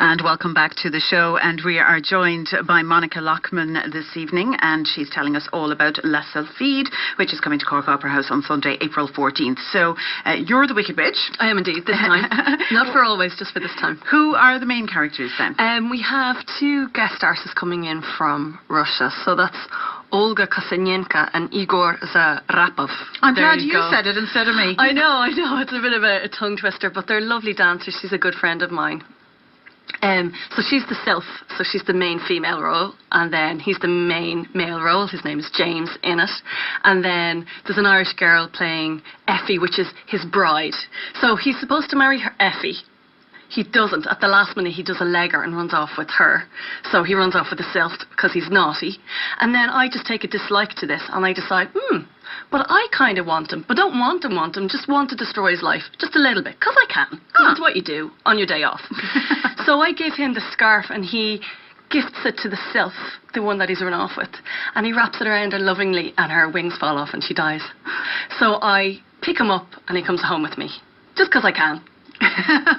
And welcome back to the show. And we are joined by Monica Lockman this evening, and she's telling us all about La Sylphide, which is coming to Cork Opera House on Sunday, April 14th. So you're the Wicked Witch. I am indeed, this time. Not for always, just for this time. Who are the main characters then? We have two guest artists coming in from Russia. So that's Olga Kosenenko and Igor Zarapov. I'm glad you said it instead of me. I know. It's a bit of a tongue twister, but they're lovely dancers. She's a good friend of mine. So she's the Sylph, so she's the main female role, and then he's the main male role. His name is James in it. And then there's an Irish girl playing Effie, which is his bride. So he's supposed to marry her, Effie. He doesn't. At the last minute, he does a legger and runs off with her. So he runs off with the Sylph because he's naughty. And then I just take a dislike to this, and I decide, but I kind of want him, but don't want him, just want to destroy his life, just a little bit, because I can. Because that's what you do on your day off. So I give him the scarf, and he gifts it to the Sylph, the one that he's run off with. And he wraps it around her lovingly, and her wings fall off, and she dies. So I pick him up, and he comes home with me, just because I can.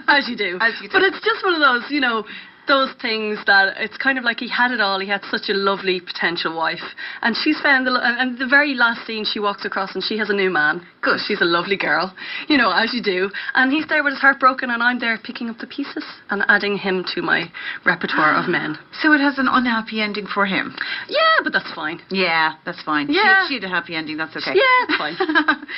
As you do. As you do. But it's just one of those, those things that it's kind of like he had it all. He had such a lovely potential wife, and she's found and the very last scene she walks across and she has a new man. Good, she's a lovely girl, as you do. And he's there with his heart broken, and I'm there picking up the pieces and adding him to my repertoire of men. So it has an unhappy ending for him. Yeah, but that's fine. Yeah, that's fine. Yeah, she had a happy ending. That's okay. Yeah, it's fine.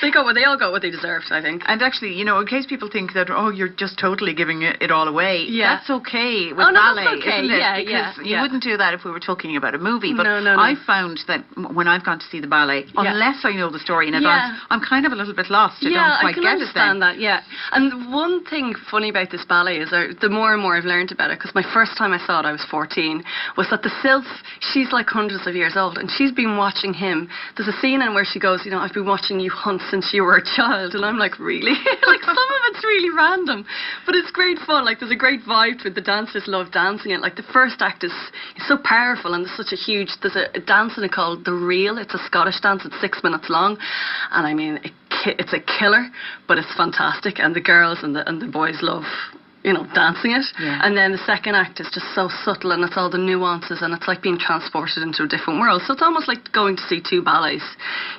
They all got what they deserved, I think. And actually, in case people think that you're just totally giving it all away. Yeah, that's okay. With ballet, that's okay. Isn't it? Because you wouldn't do that if we were talking about a movie. But no. I found that when I've gone to see the ballet, unless I know the story in advance, I'm kind of a little bit lost. I don't quite I can get understand it then. that. Yeah, and one thing funny about this ballet is the more and more I've learned about it, because my first time I saw it, I was 14, was that the Sylph, she's like hundreds of years old, and she's been watching him. There's a scene in where she goes, I've been watching you hunt since you were a child, and I'm like, really? Like, some of it's really random, but it's great fun. Like, there's a great vibe to it. The dancers love dancing it. Like, the first act is so powerful, and there's a dance in it called The Reel. It's a Scottish dance. It's 6 minutes long, and I mean, it's a killer, but it's fantastic, and the girls and the boys love dancing it. And then the second act is just so subtle, and it's all the nuances, and it's like being transported into a different world. So it's almost like going to see two ballets.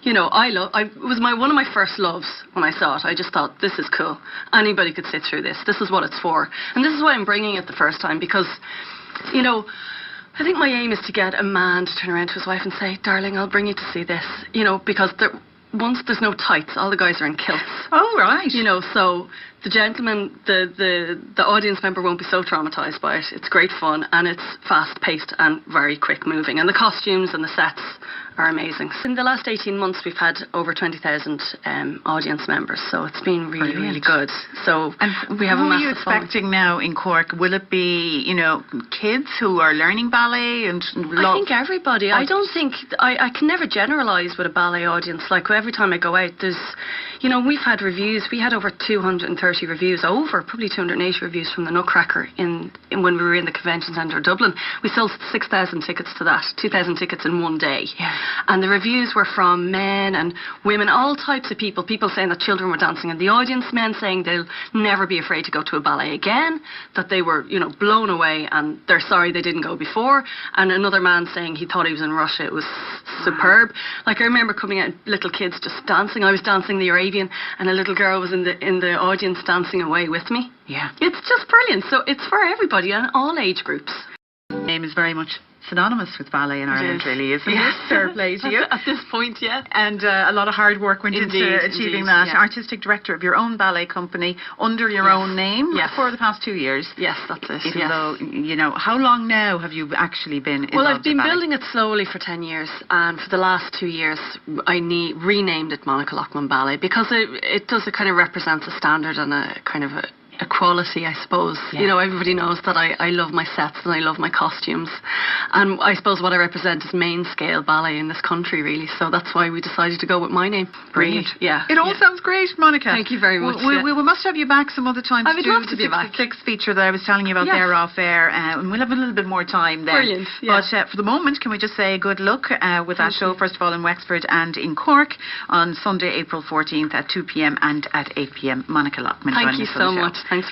It was one of my first loves when I saw it. I just thought, this is cool. Anybody could sit through this. This is what it's for. And this is why I'm bringing it the first time, because, I think my aim is to get a man to turn around to his wife and say, darling, I'll bring you to see this. Because once there's no tights, all the guys are in kilts. Oh, right. So the gentleman, the audience member won't be so traumatised by it. It's great fun, and it's fast-paced and very quick-moving. And the costumes and the sets are amazing. In the last 18 months, we've had over 20,000 audience members, so it's been really, really good. So we have a massive following. Who are you expecting now in Cork? Will it be, kids who are learning ballet and I think everybody. I don't think I can never generalise with a ballet audience. Like, every time I go out, there's, we've had reviews. We had over 230 reviews, probably 280 reviews from the Nutcracker in when we were in the convention centre of Dublin. We sold 6,000 tickets to that, 2,000 tickets in one day. Yeah. And the reviews were from men and women, all types of people saying that children were dancing in the audience, men saying they'll never be afraid to go to a ballet again, that they were, blown away and they're sorry they didn't go before, and another man saying he thought he was in Russia. It was superb. Like, I remember coming out, little kids just dancing. I was dancing the Arabian, and a little girl was in the audience dancing away with me. Yeah. It's just brilliant. So it's for everybody and all age groups. The name is very much synonymous with ballet in Ireland, really, isn't it? Fair play to you. At this point, yeah. And a lot of hard work went into achieving that. Yeah. Artistic director of your own ballet company under your own name for the past 2 years. Yes, that's it. Even though, how long now have you actually been involved? Well, I've been in building it slowly for 10 years, and for the last 2 years, I renamed it Monica Lockman Ballet, because it does, it kind of represents a standard and a kind of a quality, I suppose. Yeah. Everybody knows that I love my sets and I love my costumes, and I suppose what I represent is main scale ballet in this country, really. So that's why we decided to go with my name. Brilliant. Yeah. It all sounds great, Monica. Thank you very much. We must have you back some other time. I would love to be back. The 66 feature that I was telling you about there off air, and we'll have a little bit more time then. Brilliant. Yeah. But for the moment, can we just say good luck with that show, first of all in Wexford and in Cork on Sunday, April 14th at 2 p.m. and at 8 p.m. Monica Lockman. Thank you so much. Thanks.